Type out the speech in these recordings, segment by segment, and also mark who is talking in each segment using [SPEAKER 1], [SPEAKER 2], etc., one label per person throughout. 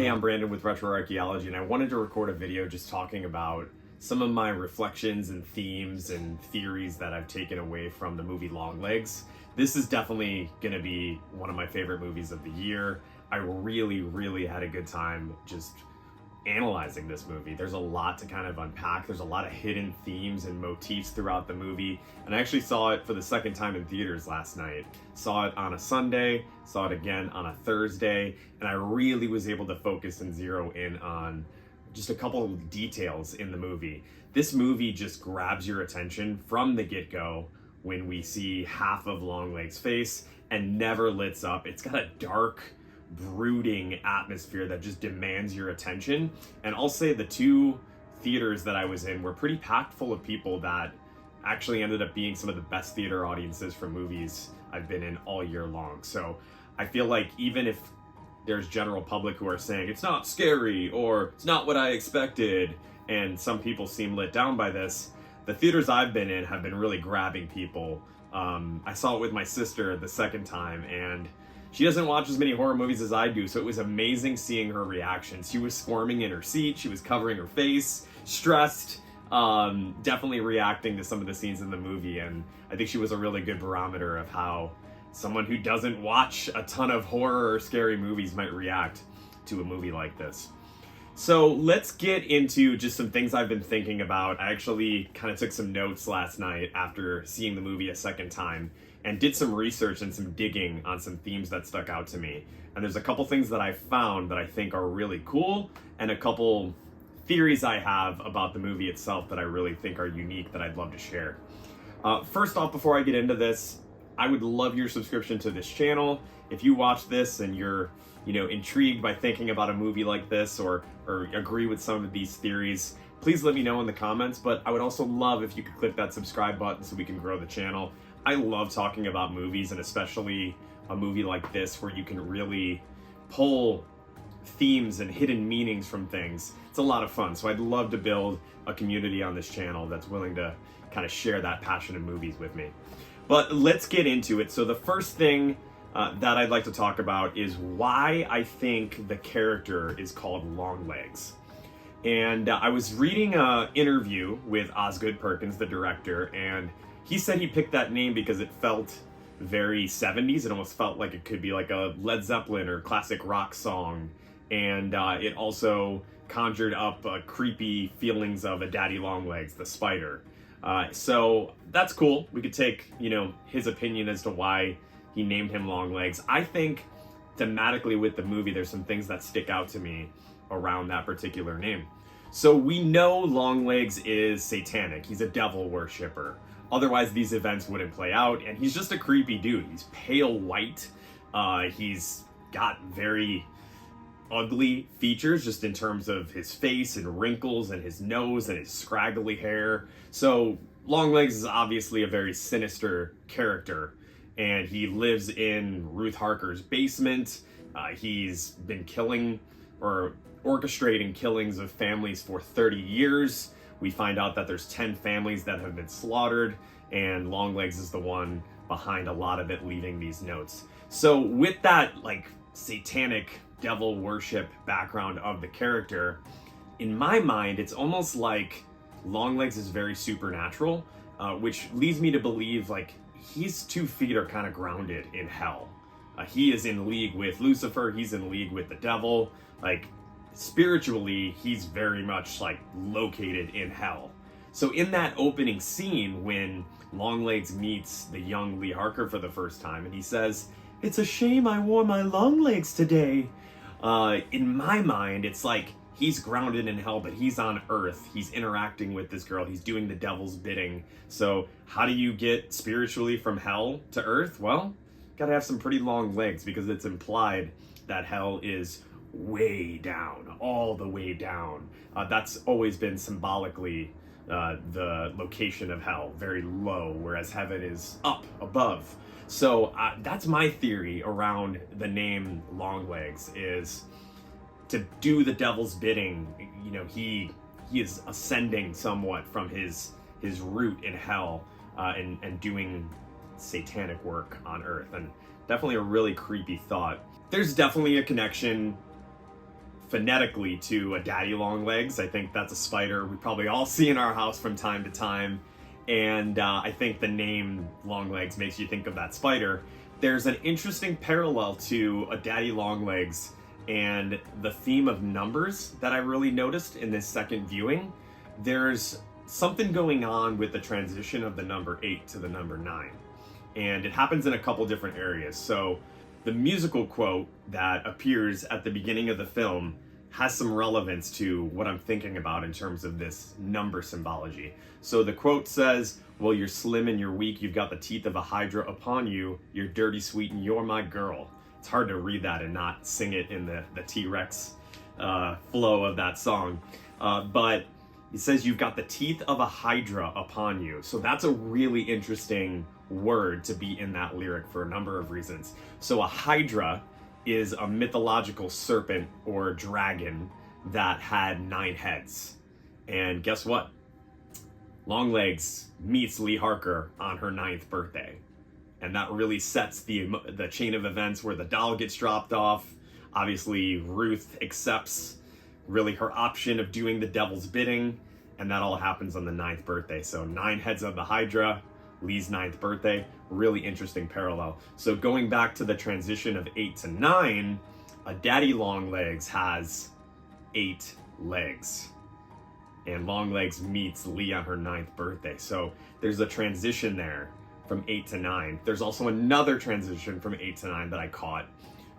[SPEAKER 1] Hey, I'm Brandon with Retro Archaeology, and I wanted to record a video just talking about some of my reflections and themes and theories that I've taken away from the movie Longlegs. This is definitely going to be one of my favorite movies of the year. I really had a good time just analyzing this movie. There's a lot to kind of unpack. There's a lot of hidden themes and motifs throughout the movie, and I actually saw it for the second time in theaters last night. Saw it on a Sunday, saw it again on a Thursday, and I really was able to focus and zero in on just a couple of details in the movie. This movie just grabs your attention from the get-go when we see half of Longlegs' face and never lets up. It's got a dark, brooding atmosphere that just demands your attention. And I'll say the two theaters that I was in were pretty packed full of people that actually ended up being some of the best theater audiences for movies I've been in all year long. So I feel like even if there's general public who are saying it's not scary or it's not what I expected, and some people seem let down by this, the theaters I've been in have been really grabbing people. I saw it with my sister the second time, and she doesn't watch as many horror movies as I do, so it was amazing seeing her reaction. She was squirming in her seat, she was covering her face, stressed, definitely reacting to some of the scenes in the movie, and I think she was a really good barometer of how someone who doesn't watch a ton of horror or scary movies might react to a movie like this. So let's get into just some things I've been thinking about. I actually kind of took some notes last night after seeing the movie a second time and did some research and some digging on some themes that stuck out to me. And there's a couple things that I found that I think are really cool, and a couple theories I have about the movie itself that I really think are unique that I'd love to share. First off, before I get into this, I would love your subscription to this channel. If you watch this and you're intrigued by thinking about a movie like this or agree with some of these theories, please let me know in the comments. But I would also love if you could click that subscribe button so we can grow the channel. I love talking about movies, and especially a movie like this where you can really pull themes and hidden meanings from things. It's a lot of fun. So I'd love to build a community on this channel that's willing to kind of share that passion in movies with me. But let's get into it. So the first thing that I'd like to talk about is why I think the character is called Longlegs. And I was reading an interview with Osgood Perkins, the director, and he said he picked that name because it felt very 70s. It almost felt like it could be like a Led Zeppelin or classic rock song. And it also conjured up creepy feelings of a daddy Longlegs, the spider. So that's cool. We could take, his opinion as to why he named him Longlegs. I think thematically with the movie, there's some things that stick out to me around that particular name. So we know Longlegs is satanic. He's a devil worshiper. Otherwise, these events wouldn't play out, and he's just a creepy dude. He's pale white. He's got very ugly features just in terms of his face and wrinkles and his nose and his scraggly hair. So Longlegs is obviously a very sinister character, and he lives in Ruth Harker's basement. He's been killing or orchestrating killings of families for 30 years. We find out that there's 10 families that have been slaughtered, and Longlegs is the one behind a lot of it, leaving these notes. So with that satanic devil worship background of the character, in my mind, it's almost like Longlegs is very supernatural, which leads me to believe his 2 feet are kind of grounded in hell. He is in league with Lucifer. He's in league with the devil. Spiritually, he's very much located in hell. So in that opening scene when Longlegs meets the young Lee Harker for the first time, and he says, "It's a shame I wore my long legs today." In my mind, it's like he's grounded in hell, but he's on earth. He's interacting with this girl. He's doing the devil's bidding. So how do you get spiritually from hell to earth? Well, gotta have some pretty long legs, because it's implied that hell is way down, all the way down. That's always been symbolically the location of hell, very low, whereas heaven is up, above. So that's my theory around the name Longlegs, is to do the devil's bidding. He is ascending somewhat from his root in hell, and doing satanic work on earth. And definitely a really creepy thought. There's definitely a connection phonetically to a daddy long legs. I think that's a spider we probably all see in our house from time to time. And I think the name Longlegs makes you think of that spider. There's an interesting parallel to a daddy long legs and the theme of numbers that I really noticed in this second viewing. There's something going on with the transition of the number 8 to the number 9. And it happens in a couple different areas. So the musical quote that appears at the beginning of the film has some relevance to what I'm thinking about in terms of this number symbology. So the quote says, well, you're slim and you're weak, you've got the teeth of a hydra upon you, you're dirty, sweet, and you're my girl. It's hard to read that and not sing it in the T-Rex flow of that song. But it says you've got the teeth of a hydra upon you. So that's a really interesting word to be in that lyric for a number of reasons. So a hydra is a mythological serpent or dragon that had 9 heads. And guess what? Longlegs meets Lee Harker on her 9th birthday. And that really sets the chain of events where the doll gets dropped off. Obviously, Ruth accepts really her option of doing the devil's bidding, and that all happens on the 9th birthday. So 9 heads of the Hydra, Lee's 9th birthday, really interesting parallel. So going back to the transition of 8 to 9, a daddy Longlegs has 8 legs. And Longlegs meets Lee on her 9th birthday. So there's a transition there from 8 to 9. There's also another transition from 8 to 9 that I caught.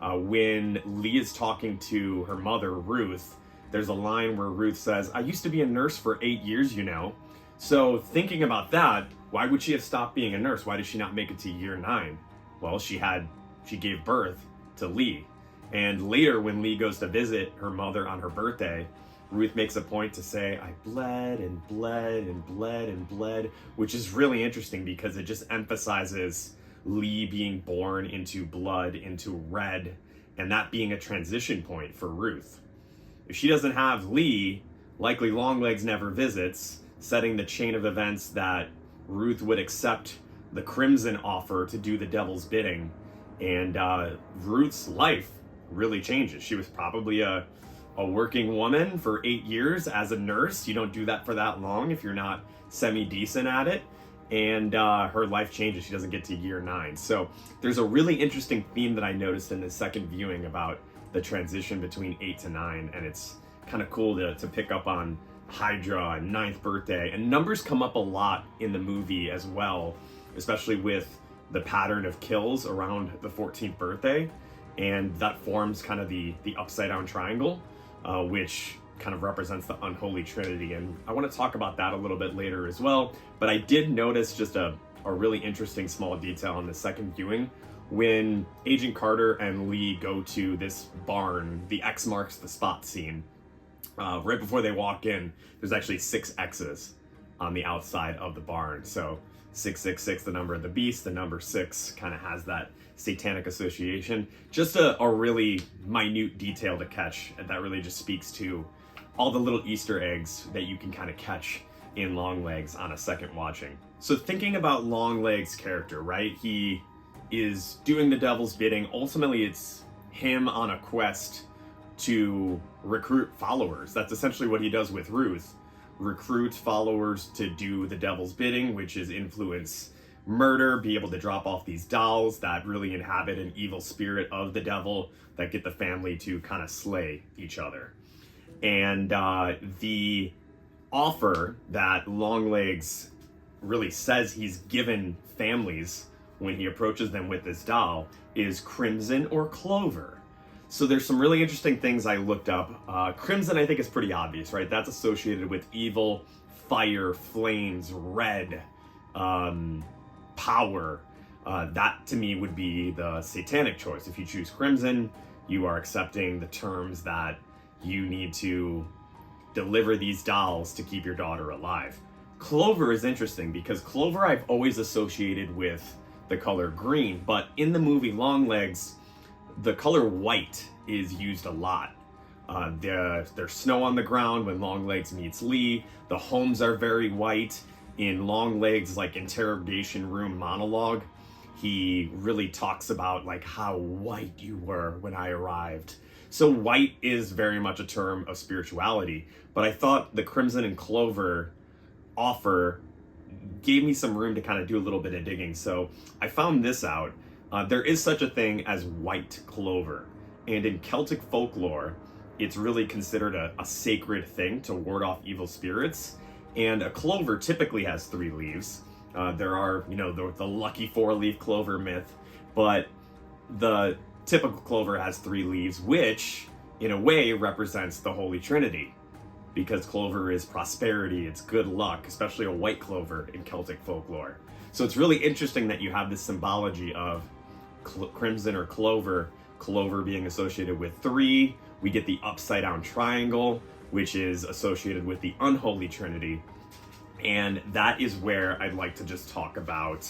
[SPEAKER 1] When Lee is talking to her mother, Ruth, there's a line where Ruth says, I used to be a nurse for 8 years, you know. So thinking about that, why would she have stopped being a nurse? Why did she not make it to year 9? Well, she gave birth to Lee. And later when Lee goes to visit her mother on her birthday, Ruth makes a point to say, I bled and bled and bled and bled, which is really interesting because it just emphasizes Lee being born into blood, into red, and that being a transition point for Ruth. If she doesn't have Lee, likely Longlegs never visits, setting the chain of events that Ruth would accept the Crimson offer to do the devil's bidding. And Ruth's life really changes. She was probably a working woman for 8 years as a nurse. You don't do that for that long if you're not semi-decent at it. And her life changes. She doesn't get to year 9. So there's a really interesting theme that I noticed in the second viewing about the transition between 8 to 9. And it's kind of cool to pick up on Hydra and 9th birthday. And numbers come up a lot in the movie as well, especially with the pattern of kills around the 14th birthday. And that forms kind of the upside down triangle, which kind of represents the Unholy Trinity. And I want to talk about that a little bit later as well. But I did notice just a really interesting small detail in the second viewing. When Agent Carter and Lee go to this barn, the X marks the spot scene, right before they walk in, there's actually 6 X's on the outside of the barn. So 666, the number of the beast, the number 6 kind of has that satanic association. Just a really minute detail to catch, and that really just speaks to all the little Easter eggs that you can kind of catch in Longlegs on a second watching. So thinking about Longlegs' character, right? He is doing the devil's bidding. Ultimately, it's him on a quest to recruit followers. That's essentially what he does with Ruth. Recruits followers to do the devil's bidding, which is influence murder, be able to drop off these dolls that really inhabit an evil spirit of the devil that get the family to kind of slay each other. And the offer that Longlegs really says he's given families when he approaches them with this doll is crimson or clover. So there's some really interesting things I looked up. Crimson, I think, is pretty obvious, right? That's associated with evil, fire, flames, red, power. That to me would be the satanic choice. If you choose crimson, you are accepting the terms that you need to deliver these dolls to keep your daughter alive. Clover is interesting because clover I've always associated with the color green, but in the movie Longlegs, the color white is used a lot. There's snow on the ground when Longlegs meets Lee. The homes are very white. In Longlegs' like interrogation room monologue, he really talks about like how white you were when I arrived. So white is very much a term of spirituality, but I thought the crimson and clover offer gave me some room to kind of do a little bit of digging. So I found this out. There is such a thing as white clover, and in Celtic folklore, it's really considered a sacred thing to ward off evil spirits. And a clover typically has 3 leaves. There are, the lucky 4-leaf clover myth, but the typical clover has 3 leaves, which in a way represents the Holy Trinity, because clover is prosperity, it's good luck, especially a white clover in Celtic folklore. So it's really interesting that you have this symbology of crimson or clover being associated with 3. We get the upside down triangle, which is associated with the unholy trinity. And that is where I'd like to just talk about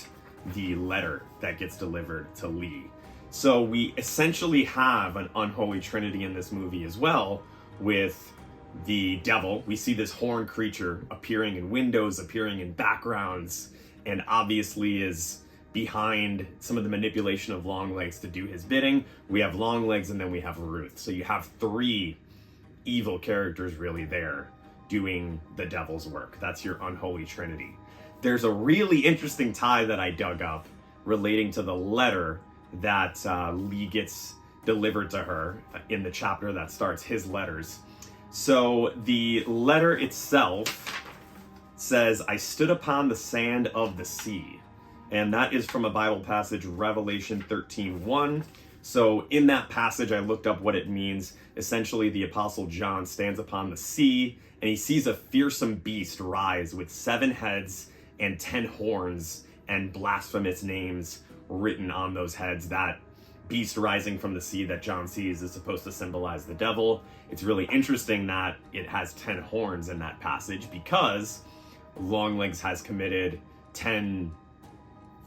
[SPEAKER 1] the letter that gets delivered to Lee. So we essentially have an unholy trinity in this movie as well, with the devil. We see this horned creature appearing in windows, appearing in backgrounds, and obviously is behind some of the manipulation of Longlegs to do his bidding. We have Longlegs, and then we have Ruth. So you have 3 evil characters really there doing the devil's work. That's your unholy trinity. There's a really interesting tie that I dug up relating to the letter that Lee gets delivered to her in the chapter that starts his letters. So the letter itself says, "I stood upon the sand of the sea." And that is from a Bible passage, Revelation 13:1. So in that passage, I looked up what it means. Essentially, the Apostle John stands upon the sea, and he sees a fearsome beast rise with 7 heads and 10 horns and blasphemous names written on those heads. That beast rising from the sea that John sees is supposed to symbolize the devil. It's really interesting that it has 10 horns in that passage, because Longlegs has committed 10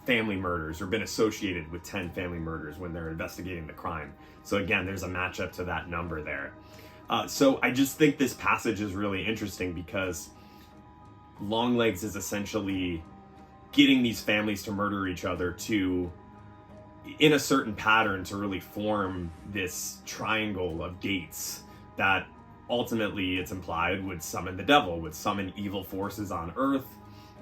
[SPEAKER 1] family murders, or been associated with 10 family murders when they're investigating the crime. So again, there's a matchup to that number there. So I just think this passage is really interesting, because Longlegs is essentially getting these families to murder each other in a certain pattern to really form this triangle of gates that ultimately, it's implied, would summon the devil, would summon evil forces on earth.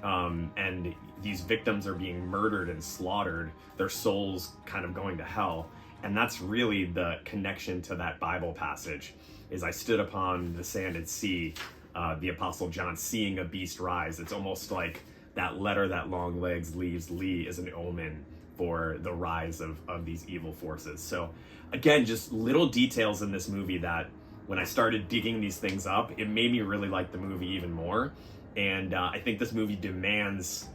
[SPEAKER 1] And these victims are being murdered and slaughtered, their souls kind of going to hell. And that's really the connection to that Bible passage, is I stood upon the sanded sea, the Apostle John seeing a beast rise. It's almost like that letter that Longlegs leaves Lee is an omen for the rise of these evil forces. So again, just little details in this movie that when I started digging these things up, it made me really like the movie even more. And I think this movie demands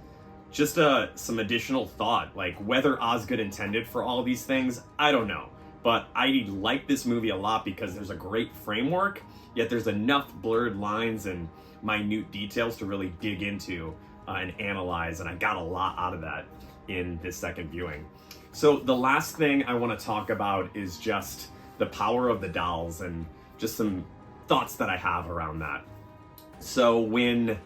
[SPEAKER 1] just some additional thought. Like, whether Osgood intended for all these things, I don't know. But I like this movie a lot because there's a great framework, yet there's enough blurred lines and minute details to really dig into and analyze. And I got a lot out of that in this second viewing. So the last thing I want to talk about is just the power of the dolls, and just some thoughts that I have around that. So when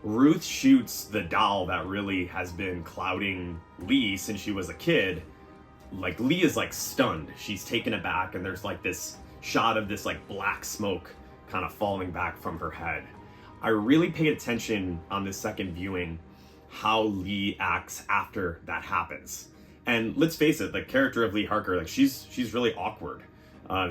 [SPEAKER 1] Ruth shoots the doll that really has been clouding Lee since she was a kid, like, Lee is like stunned. She's taken aback, and there's like this shot of this like black smoke kind of falling back from her head. I really paid attention on this second viewing how Lee acts after that happens. And let's face it, the character of Lee Harker, like, she's really awkward.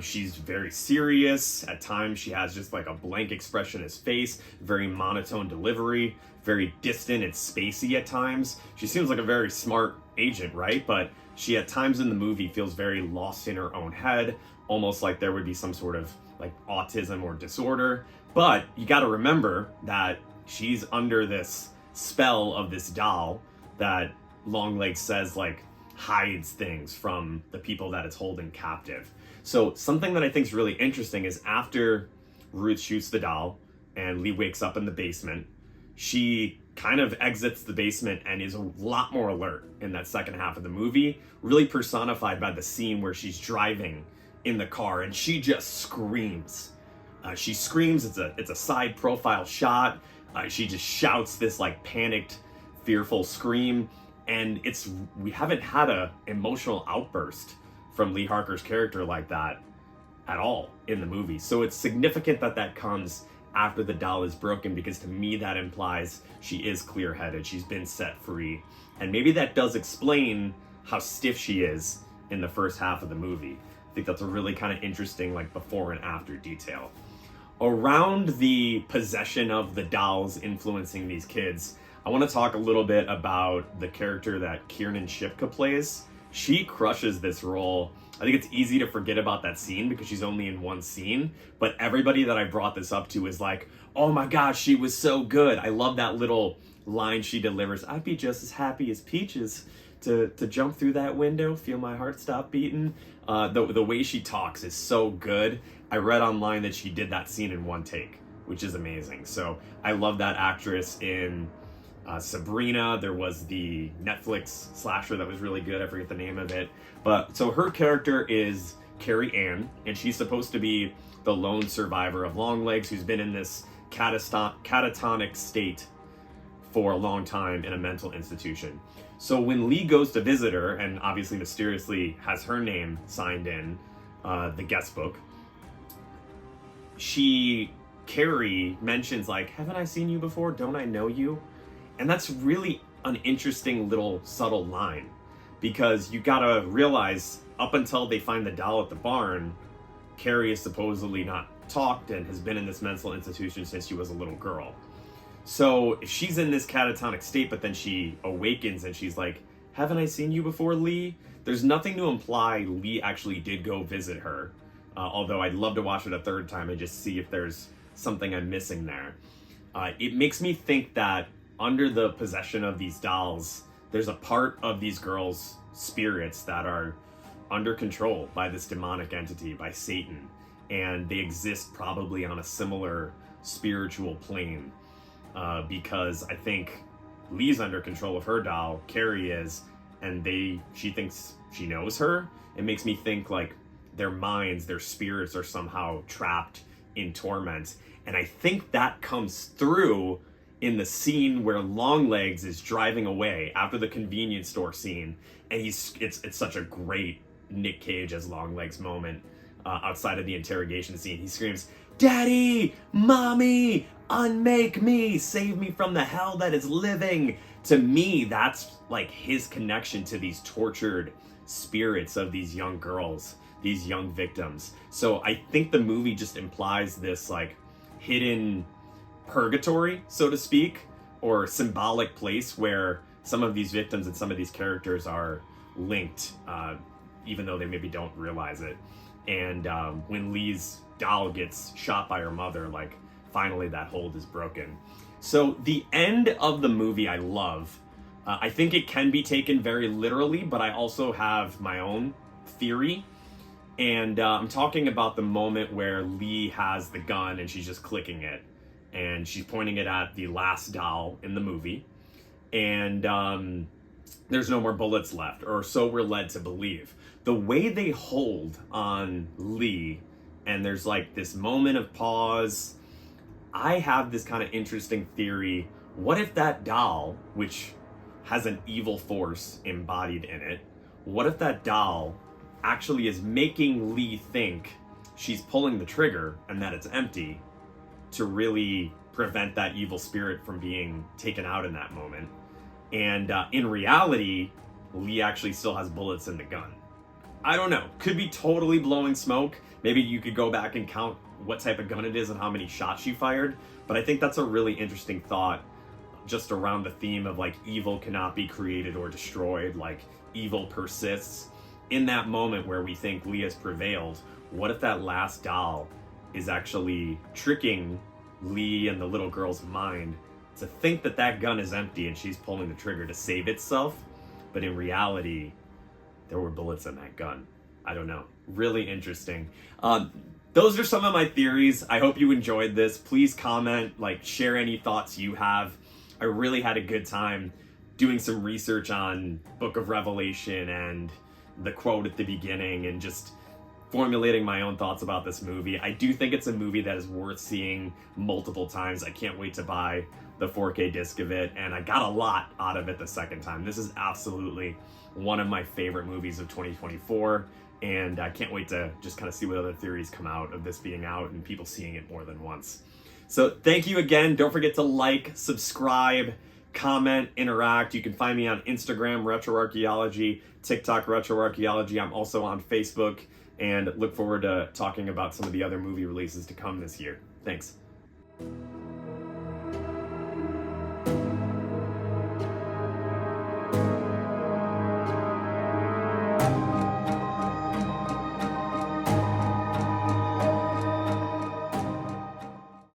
[SPEAKER 1] She's very serious. At times she has just like a blank expression in his face, very monotone delivery, very distant and spacey at times. She seems like a very smart agent, right? But she at times in the movie feels very lost in her own head, almost like there would be some sort of like autism or disorder. But you got to remember that she's under this spell of this doll that Longlegs says like hides things from the people that it's holding captive. So something that I think is really interesting is after Ruth shoots the doll and Lee wakes up in the basement, she kind of exits the basement and is a lot more alert in that second half of the movie, really personified by the scene where she's driving in the car and she just screams. She screams, it's a side profile shot. She just shouts this like panicked, fearful scream. And we haven't had a emotional outburst from Lee Harker's character like that at all in the movie. So it's significant that that comes after the doll is broken, because to me that implies she is clear-headed, she's been set free, and maybe that does explain how stiff she is in the first half of the movie. I think that's a really kind of interesting like before and after detail. Around the possession of the dolls influencing these kids, I want to talk a little bit about the character that Kiernan Shipka plays. She crushes this role. I think it's easy to forget about that scene because she's only in one scene, but everybody that I brought this up to is like, oh my gosh, she was so good. I love that little line she delivers. I'd be just as happy as Peaches to jump through that window, feel my heart stop beating. The way she talks is so good. I read online that she did that scene in one take, which is amazing. So I love that actress in Sabrina. There was the Netflix slasher that was really good. I forget the name of it. But so her character is Carrie Ann, and she's supposed to be the lone survivor of Longlegs, who's been in this catatonic state for a long time in a mental institution. So when Lee goes to visit her, and obviously mysteriously has her name signed in the guest book, Carrie mentions like, haven't I seen you before? Don't I know you? And that's really an interesting little subtle line, because you gotta realize up until they find the doll at the barn, Carrie is supposedly not talked and has been in this mental institution since she was a little girl. So if she's in this catatonic state, but then she awakens and she's like, haven't I seen you before, Lee? There's nothing to imply Lee actually did go visit her. Although I'd love to watch it a third time and just see if there's something I'm missing there. It makes me think that under the possession of these dolls, there's a part of these girls' spirits that are under control by this demonic entity, by Satan, and they exist probably on a similar spiritual plane, because I think Lee's under control of her doll, Carrie is, and she thinks she knows her. It makes me think like their minds, their spirits are somehow trapped in torment, and I think that comes through in the scene where Longlegs is driving away after the convenience store scene, and it's such a great Nick Cage as Longlegs moment outside of the interrogation scene. He screams, "Daddy, Mommy, unmake me, save me from the hell that is living." To me, that's like his connection to these tortured spirits of these young girls, these young victims. So I think the movie just implies this like hidden purgatory, so to speak, or symbolic place where some of these victims and some of these characters are linked, even though they maybe don't realize it. And when Lee's doll gets shot by her mother, like finally that hold is broken. So the end of the movie I love. I think it can be taken very literally, but I also have my own theory. And I'm talking about the moment where Lee has the gun and she's just clicking it. And she's pointing it at the last doll in the movie. And there's no more bullets left, or so we're led to believe. The way they hold on Lee, and there's like this moment of pause, I have this kind of interesting theory. What if that doll, which has an evil force embodied in it, what if that doll actually is making Lee think she's pulling the trigger and that it's empty, to really prevent that evil spirit from being taken out in that moment? And in reality, Lee actually still has bullets in the gun. I don't know. Could be totally blowing smoke. Maybe you could go back and count what type of gun it is and how many shots she fired. But I think that's a really interesting thought just around the theme of like evil cannot be created or destroyed, like evil persists. In that moment where we think Lee has prevailed, what if that last doll is actually tricking Lee and the little girl's mind to think that that gun is empty and she's pulling the trigger to save itself, but in reality, there were bullets in that gun. I don't know. Really interesting. Those are some of my theories. I hope you enjoyed this. Please comment, like, share any thoughts you have. I really had a good time doing some research on Book of Revelation and the quote at the beginning and just formulating my own thoughts about this movie. I do think it's a movie that is worth seeing multiple times. I can't wait to buy the 4K disc of it, and I got a lot out of it the second time. This is absolutely one of my favorite movies of 2024, and I can't wait to just kind of see what other theories come out of this being out and people seeing it more than once. So thank you again. Don't forget to like, subscribe, comment, interact. You can find me on Instagram, Retroarchaeology, TikTok, Retroarchaeology. I'm also on Facebook, and look forward to talking about some of the other movie releases to come this year. Thanks.